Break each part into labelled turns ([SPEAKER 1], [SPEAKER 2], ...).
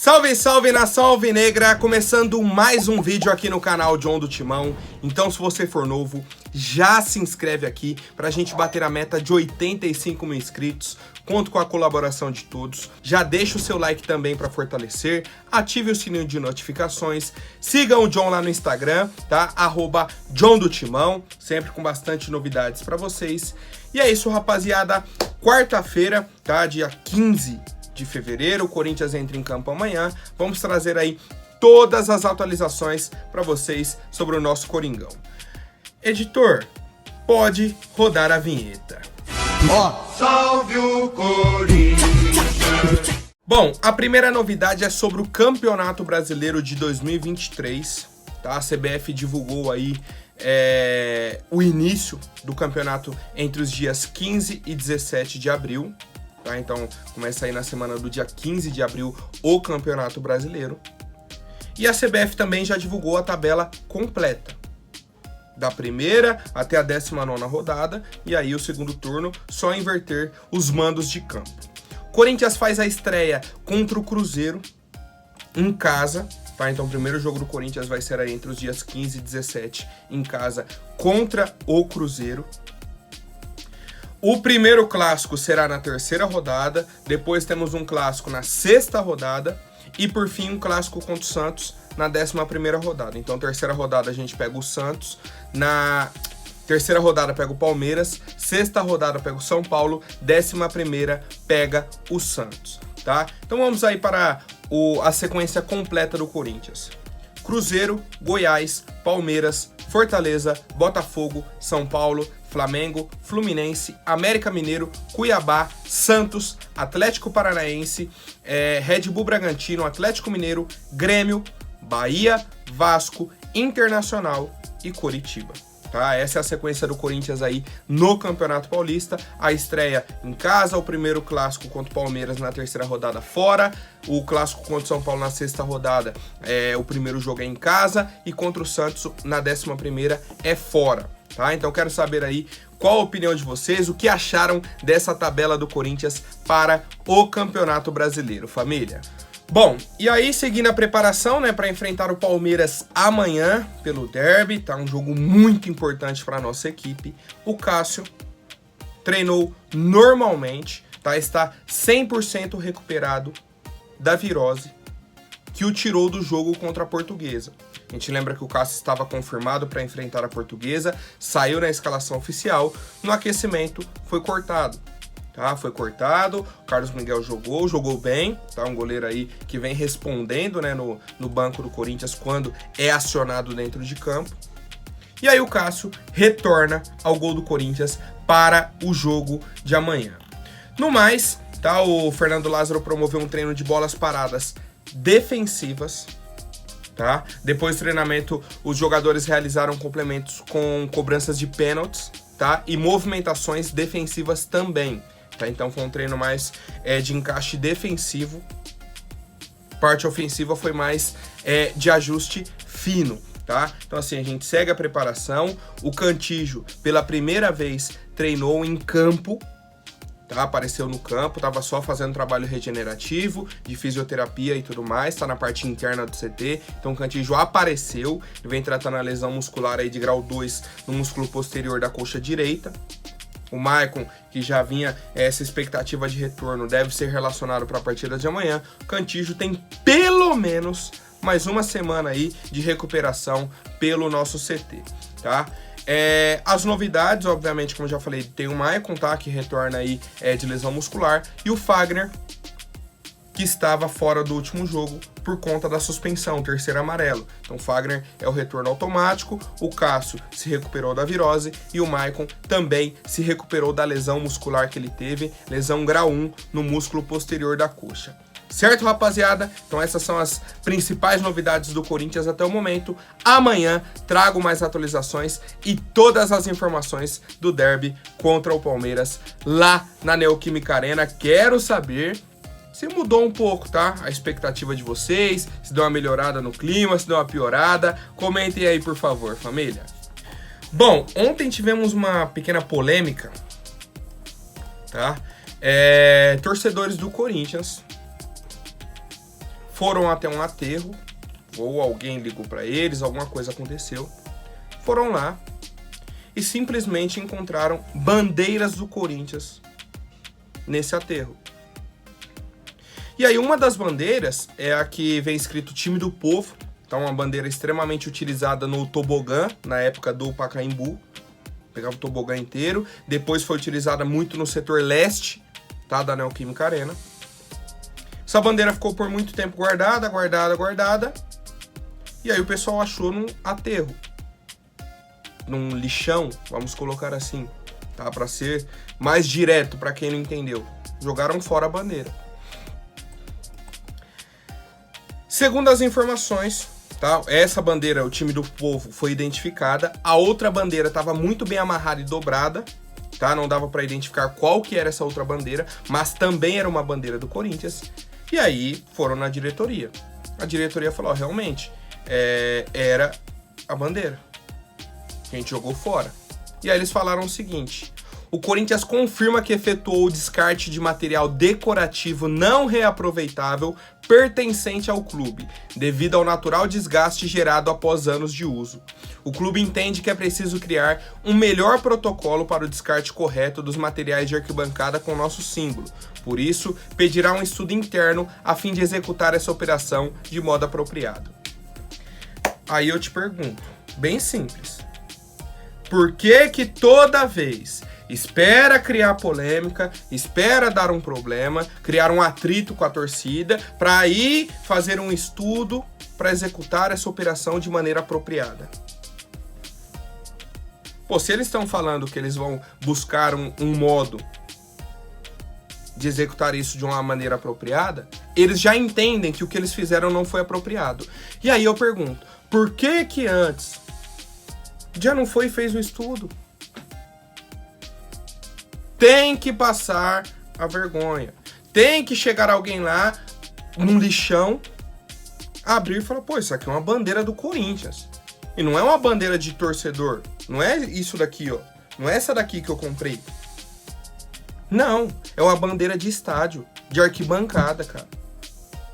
[SPEAKER 1] Salve, salve nação alvinegra, começando mais um vídeo aqui no canal John do Timão. Então se você for novo, já se inscreve aqui pra gente bater a meta de 85 mil inscritos. Conto com a colaboração de todos. Já deixa o seu like também para fortalecer, ative o sininho de notificações, sigam o John lá no Instagram, tá? @John do Timão, sempre com bastante novidades para vocês. E é isso, rapaziada, quarta-feira, tá? Dia 15 de fevereiro, o Corinthians entra em campo amanhã. Vamos trazer aí todas as atualizações para vocês sobre o nosso Coringão. Editor, pode rodar a vinheta.
[SPEAKER 2] Salve o Corinthians!
[SPEAKER 1] Bom, a primeira novidade é sobre o Campeonato Brasileiro de 2023. Tá? A CBF divulgou aí o início do campeonato entre os dias 15 e 17 de abril. Tá? Então começa aí na semana do dia 15 de abril o Campeonato Brasileiro. E a CBF também já divulgou a tabela completa, da primeira até a 19ª rodada, e aí o segundo turno só inverter os mandos de campo. Corinthians faz a estreia contra o Cruzeiro em casa, tá? Então o primeiro jogo do Corinthians vai ser aí entre os dias 15 e 17 em casa contra o Cruzeiro. O primeiro clássico será na terceira rodada, depois temos um clássico na sexta rodada e por fim um clássico contra o Santos na 11ª rodada. Então terceira rodada a gente pega o Santos, na terceira rodada pega o Palmeiras, sexta rodada pega o São Paulo, 11ª pega o Santos, tá? Então vamos aí para a sequência completa do Corinthians. Cruzeiro, Goiás, Palmeiras, Fortaleza, Botafogo, São Paulo, Flamengo, Fluminense, América Mineiro, Cuiabá, Santos, Atlético Paranaense, Red Bull Bragantino, Atlético Mineiro, Grêmio, Bahia, Vasco, Internacional e Coritiba. Tá? Essa é a sequência do Corinthians aí no Campeonato Paulista. A estreia em casa, o primeiro clássico contra o Palmeiras na terceira rodada fora, o clássico contra o São Paulo na sexta rodada, o primeiro jogo é em casa, e contra o Santos na 11ª é fora. Tá? Então quero saber aí qual a opinião de vocês, o que acharam dessa tabela do Corinthians para o Campeonato Brasileiro, família. Bom, e aí seguindo a preparação, né, para enfrentar o Palmeiras amanhã pelo derby, tá? Um jogo muito importante para nossa equipe. O Cássio treinou normalmente, tá? Está 100% recuperado da virose que o tirou do jogo contra a Portuguesa. A gente lembra que o Cássio estava confirmado para enfrentar a Portuguesa, saiu na escalação oficial, no aquecimento foi cortado. Tá, foi cortado, o Carlos Miguel jogou bem, tá? Um goleiro aí que vem respondendo, né, no banco do Corinthians quando é acionado dentro de campo. E aí o Cássio retorna ao gol do Corinthians para o jogo de amanhã. No mais, tá, o Fernando Lázaro promoveu um treino de bolas paradas defensivas. Tá? Depois do treinamento, os jogadores realizaram complementos com cobranças de pênaltis, tá? E movimentações defensivas também. Tá? Então foi um treino mais de encaixe defensivo. Parte ofensiva foi mais de ajuste fino. Tá? Então assim, a gente segue a preparação. O Cantillo, pela primeira vez, treinou em campo. Tá? Apareceu no campo, estava só fazendo trabalho regenerativo, de fisioterapia e tudo mais, está na parte interna do CT. Então o Cantillo apareceu, ele vem tratando a lesão muscular aí de grau 2 no músculo posterior da coxa direita. O Maicon, que já vinha essa expectativa de retorno, deve ser relacionado para a partida de amanhã. O Cantillo tem pelo menos mais uma semana aí de recuperação pelo nosso CT, tá? As novidades, obviamente, como eu já falei, tem o Maicon, tá, que retorna aí de lesão muscular, e o Fagner, que estava fora do último jogo por conta da suspensão, terceiro amarelo. Então o Fagner é o retorno automático, o Cássio se recuperou da virose e o Maicon também se recuperou da lesão muscular que ele teve, lesão grau 1 no músculo posterior da coxa. Certo, rapaziada? Então essas são as principais novidades do Corinthians até o momento. Amanhã trago mais atualizações e todas as informações do derby contra o Palmeiras lá na Neoquímica Arena. Quero saber se mudou um pouco, tá? A expectativa de vocês, se deu uma melhorada no clima, se deu uma piorada. Comentem aí, por favor, família. Bom, ontem tivemos uma pequena polêmica, tá? Torcedores do Corinthians foram até um aterro, ou alguém ligou para eles, alguma coisa aconteceu. Foram lá e simplesmente encontraram bandeiras do Corinthians nesse aterro. E aí uma das bandeiras é a que vem escrito Time do Povo, então uma bandeira extremamente utilizada no tobogã, na época do Pacaembu. Pegava o tobogã inteiro, depois foi utilizada muito no setor leste, tá, da Neoquímica Arena. Essa bandeira ficou por muito tempo guardada, e aí o pessoal achou num aterro, num lixão, vamos colocar assim, tá, para ser mais direto para quem não entendeu. Jogaram fora a bandeira. Segundo as informações, tá, essa bandeira, o Time do Povo, foi identificada. A outra bandeira estava muito bem amarrada e dobrada, tá? Não dava para identificar qual que era essa outra bandeira, mas também era uma bandeira do Corinthians. E aí foram na diretoria. A diretoria falou, realmente, era a bandeira. A gente jogou fora. E aí eles falaram o seguinte: o Corinthians confirma que efetuou o descarte de material decorativo não reaproveitável pertencente ao clube, devido ao natural desgaste gerado após anos de uso. O clube entende que é preciso criar um melhor protocolo para o descarte correto dos materiais de arquibancada com nosso símbolo. Por isso, pedirá um estudo interno a fim de executar essa operação de modo apropriado. Aí eu te pergunto, bem simples, por que toda vez espera criar polêmica, espera dar um problema, criar um atrito com a torcida, para aí fazer um estudo para executar essa operação de maneira apropriada? Pô, se eles estão falando que eles vão buscar um modo de executar isso de uma maneira apropriada, eles já entendem que o que eles fizeram não foi apropriado. E aí eu pergunto, por que antes já não foi e fez o estudo? Tem que passar a vergonha. Tem que chegar alguém lá, num lixão, abrir e falar, pô, isso aqui é uma bandeira do Corinthians. E não é uma bandeira de torcedor. Não é isso daqui, ó. Não é essa daqui que eu comprei. Não, é uma bandeira de estádio, de arquibancada, cara.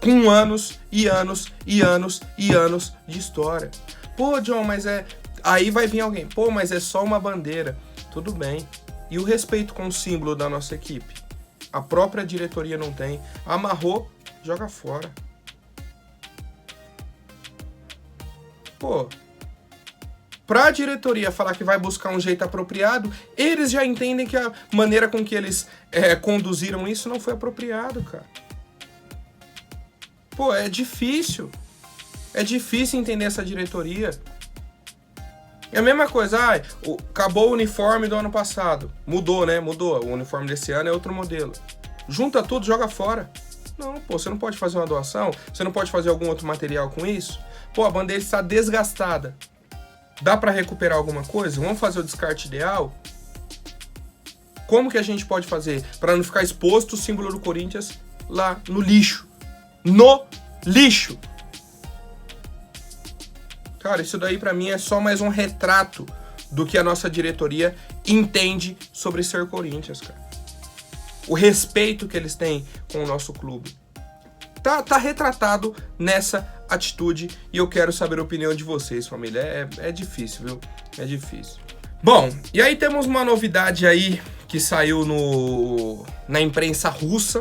[SPEAKER 1] Com anos e anos e anos e anos de história. Pô, John, mas é... Aí vai vir alguém, pô, mas é só uma bandeira. Tudo bem. E o respeito com o símbolo da nossa equipe? A própria diretoria não tem. Amarrou, joga fora. Pô, pra diretoria falar que vai buscar um jeito apropriado, eles já entendem que a maneira com que eles conduziram isso não foi apropriado, cara. Pô, é difícil. É difícil entender essa diretoria. É a mesma coisa, acabou o uniforme do ano passado. Mudou, né? Mudou. O uniforme desse ano é outro modelo. Junta tudo, joga fora. Não, pô, você não pode fazer uma doação? Você não pode fazer algum outro material com isso? Pô, a bandeira está desgastada. Dá pra recuperar alguma coisa? Vamos fazer o descarte ideal? Como que a gente pode fazer para não ficar exposto o símbolo do Corinthians lá no lixo? No lixo! Cara, isso daí pra mim é só mais um retrato do que a nossa diretoria entende sobre ser Corinthians, cara. O respeito que eles têm com o nosso clube. Tá retratado nessa atitude e eu quero saber a opinião de vocês, família. É difícil, viu? É difícil. Bom, e aí temos uma novidade aí que saiu na imprensa russa,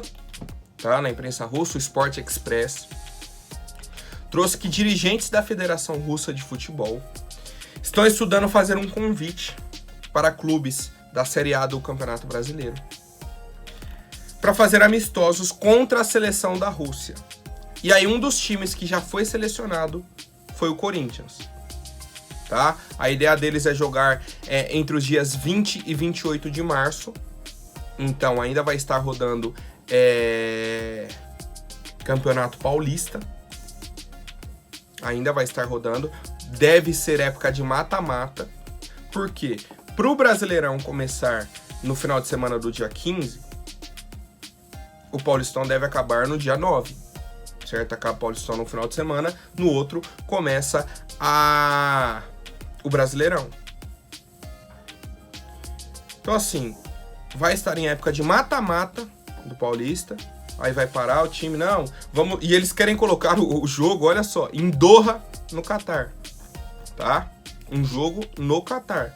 [SPEAKER 1] tá? Na imprensa russa, o Sport Express trouxe que dirigentes da Federação Russa de Futebol estão estudando fazer um convite para clubes da Série A do Campeonato Brasileiro para fazer amistosos contra a seleção da Rússia. E aí um dos times que já foi selecionado foi o Corinthians. Tá? A ideia deles é jogar entre os dias 20 e 28 de março. Então ainda vai estar rodando Campeonato Paulista. Ainda vai estar rodando. Deve ser época de mata-mata. Por quê? Para o Brasileirão começar no final de semana do dia 15, o Paulistão deve acabar no dia 9. Certo? Acaba o Paulistão no final de semana. No outro começa o Brasileirão. Então assim, vai estar em época de mata-mata do Paulista aí vai parar o time, não, vamos... E eles querem colocar o jogo, olha só, em Doha, no Catar, tá? Um jogo no Catar,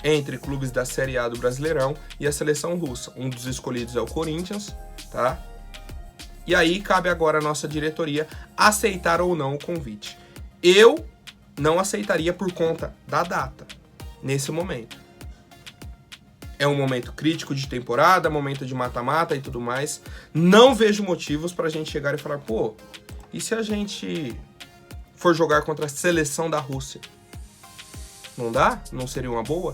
[SPEAKER 1] entre clubes da Série A do Brasileirão e a seleção russa. Um dos escolhidos é o Corinthians, tá? E aí cabe agora a nossa diretoria aceitar ou não o convite. Eu não aceitaria por conta da data, nesse momento. É um momento crítico de temporada, momento de mata-mata e tudo mais. Não vejo motivos pra gente chegar e falar, pô, e se a gente for jogar contra a seleção da Rússia? Não dá? Não seria uma boa?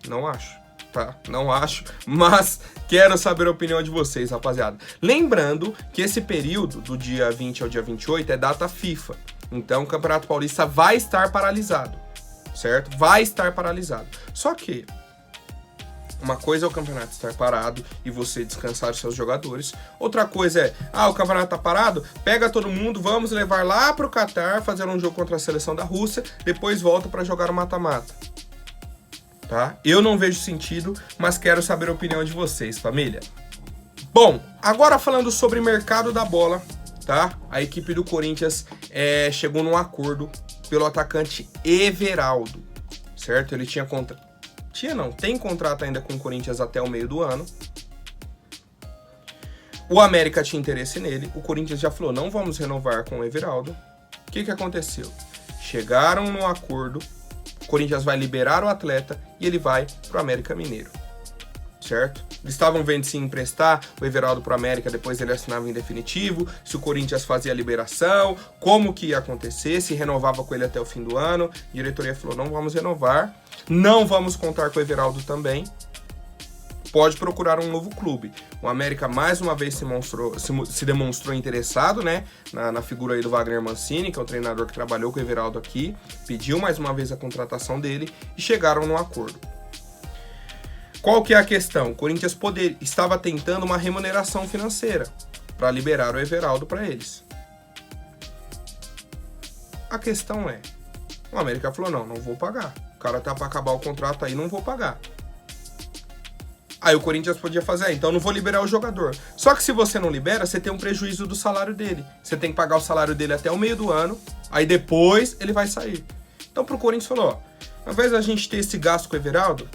[SPEAKER 1] Não acho, tá? Não acho, mas quero saber a opinião de vocês, rapaziada. Lembrando que esse período, do dia 20 ao dia 28, é data FIFA. Então o Campeonato Paulista vai estar paralisado, certo? Vai estar paralisado. Só que uma coisa é o campeonato estar parado e você descansar os seus jogadores. Outra coisa é, o campeonato tá parado, pega todo mundo, vamos levar lá pro Catar, fazer um jogo contra a seleção da Rússia, depois volta para jogar o mata-mata. Tá? Eu não vejo sentido, mas quero saber a opinião de vocês, família. Bom, agora falando sobre mercado da bola, tá? A equipe do Corinthians chegou num acordo pelo atacante Everaldo, certo? Ele tem contrato ainda com o Corinthians até o meio do ano. O América tinha interesse nele. O Corinthians já falou, não vamos renovar com o Everaldo. O que aconteceu? Chegaram num acordo. O Corinthians vai liberar o atleta e ele vai pro América Mineiro. Certo? Eles estavam vendo se emprestar o Everaldo pro América, depois ele assinava em definitivo, se o Corinthians fazia a liberação, como que ia acontecer, se renovava com ele até o fim do ano. A diretoria falou, não vamos renovar. Não vamos contar com o Everaldo também. Pode procurar um novo clube. O América mais uma vez se demonstrou interessado, né? Na figura aí do Wagner Mancini, que é o treinador que trabalhou com o Everaldo aqui. Pediu mais uma vez a contratação dele e chegaram num acordo. Qual que é a questão? O Corinthians estava tentando uma remuneração financeira para liberar o Everaldo para eles. A questão é, o América falou, não vou pagar. O cara tá para acabar o contrato aí, não vou pagar. Aí o Corinthians podia fazer, então não vou liberar o jogador. Só que se você não libera, você tem um prejuízo do salário dele. Você tem que pagar o salário dele até o meio do ano, aí depois ele vai sair. Então pro Corinthians falou, ao invés da gente ter esse gasto com o Everaldo,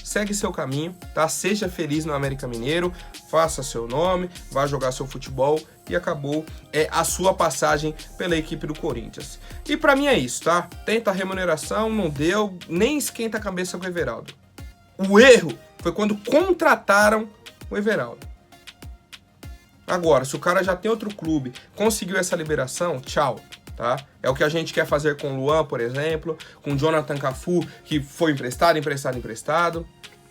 [SPEAKER 1] segue seu caminho, tá? Seja feliz no América Mineiro, faça seu nome, vá jogar seu futebol e acabou a sua passagem pela equipe do Corinthians. E pra mim é isso, tá? Tenta a remuneração, não deu, nem esquenta a cabeça com o Everaldo. O erro foi quando contrataram o Everaldo. Agora, se o cara já tem outro clube, conseguiu essa liberação, tchau, tá? É o que a gente quer fazer com o Luan, por exemplo, com o Jonathan Cafu, que foi emprestado,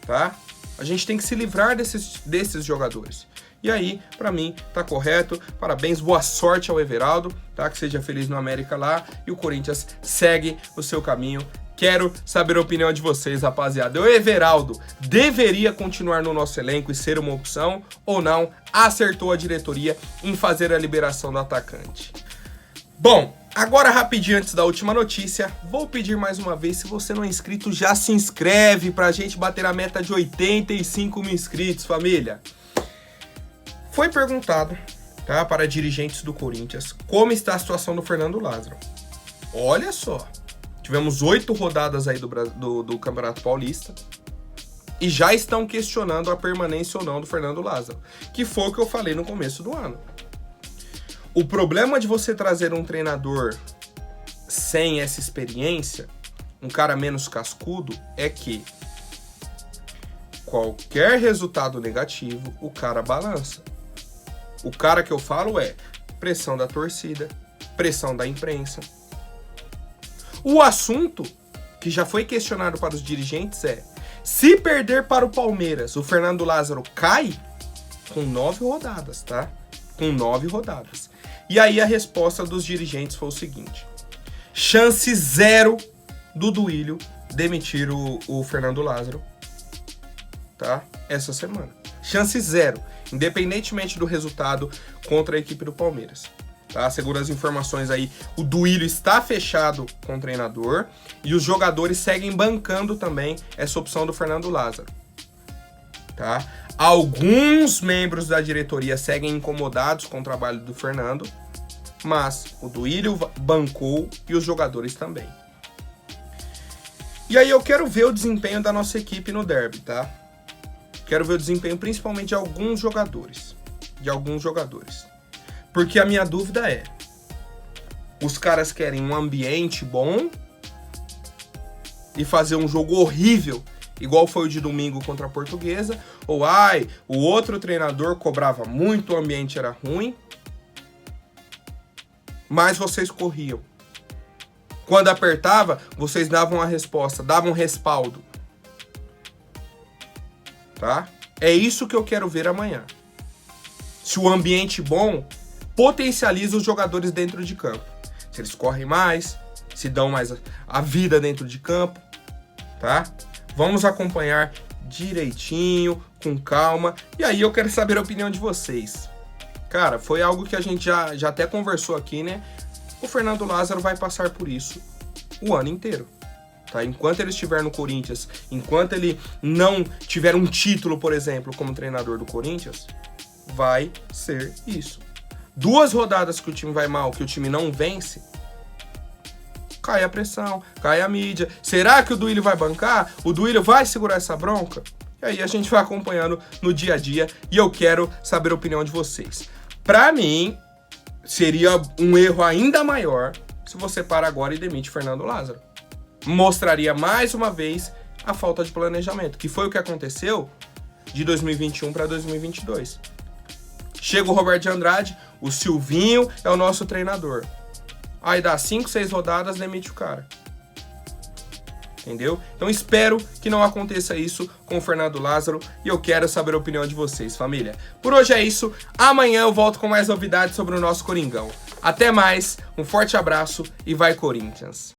[SPEAKER 1] tá? A gente tem que se livrar desses jogadores. E aí, pra mim, tá correto. Parabéns, boa sorte ao Everaldo, tá? Que seja feliz no América lá. E o Corinthians segue o seu caminho. Quero saber a opinião de vocês, rapaziada. O Everaldo deveria continuar no nosso elenco e ser uma opção ou não? Acertou a diretoria em fazer a liberação do atacante. Bom, agora rapidinho antes da última notícia, vou pedir mais uma vez, se você não é inscrito, já se inscreve pra gente bater a meta de 85 mil inscritos, família. Foi perguntado, tá, para dirigentes do Corinthians, como está a situação do Fernando Lázaro. Olha só, tivemos 8 rodadas aí do Campeonato Paulista e já estão questionando a permanência ou não do Fernando Lázaro, que foi o que eu falei no começo do ano. O problema de você trazer um treinador sem essa experiência, um cara menos cascudo, é que qualquer resultado negativo, o cara balança. O cara que eu falo é pressão da torcida, pressão da imprensa. O assunto que já foi questionado para os dirigentes é: se perder para o Palmeiras, o Fernando Lázaro cai? Com 9 rodadas, tá? Com 9 rodadas. E aí a resposta dos dirigentes foi o seguinte: chance zero do Duílio demitir o Fernando Lázaro, tá? Essa semana. Chance zero, independentemente do resultado contra a equipe do Palmeiras. Tá? Segundo as informações aí, o Duílio está fechado com o treinador e os jogadores seguem bancando também essa opção do Fernando Lázaro. Tá? Alguns membros da diretoria seguem incomodados com o trabalho do Fernando, mas o Duílio bancou e os jogadores também. E aí eu quero ver o desempenho da nossa equipe no derby, tá? Quero ver o desempenho principalmente de alguns jogadores. Porque a minha dúvida é, os caras querem um ambiente bom e fazer um jogo horrível, igual foi o de domingo contra a Portuguesa, ou o outro treinador cobrava muito, o ambiente era ruim, mas vocês corriam. Quando apertava, vocês davam a resposta, davam respaldo. Tá? É isso que eu quero ver amanhã. Se o ambiente bom potencializa os jogadores dentro de campo. Se eles correm mais, se dão mais a vida dentro de campo, tá? Vamos acompanhar direitinho, com calma. E aí eu quero saber a opinião de vocês. Cara, foi algo que a gente já até conversou aqui, né? O Fernando Lázaro vai passar por isso o ano inteiro. Tá? Enquanto ele estiver no Corinthians, enquanto ele não tiver um título, por exemplo, como treinador do Corinthians, vai ser isso. 2 rodadas que o time vai mal, que o time não vence, cai a pressão, cai a mídia. Será que o Duílio vai bancar? O Duílio vai segurar essa bronca? E aí a gente vai acompanhando no dia a dia e eu quero saber a opinião de vocês. Pra mim, seria um erro ainda maior se você para agora e demite Fernando Lázaro. Mostraria mais uma vez a falta de planejamento, que foi o que aconteceu de 2021 para 2022. Chega o Roberto de Andrade, o Silvinho é o nosso treinador. Aí dá 5, 6 rodadas, demite o cara. Entendeu? Então espero que não aconteça isso com o Fernando Lázaro e eu quero saber a opinião de vocês, família. Por hoje é isso. Amanhã eu volto com mais novidades sobre o nosso Coringão. Até mais, um forte abraço e vai Corinthians!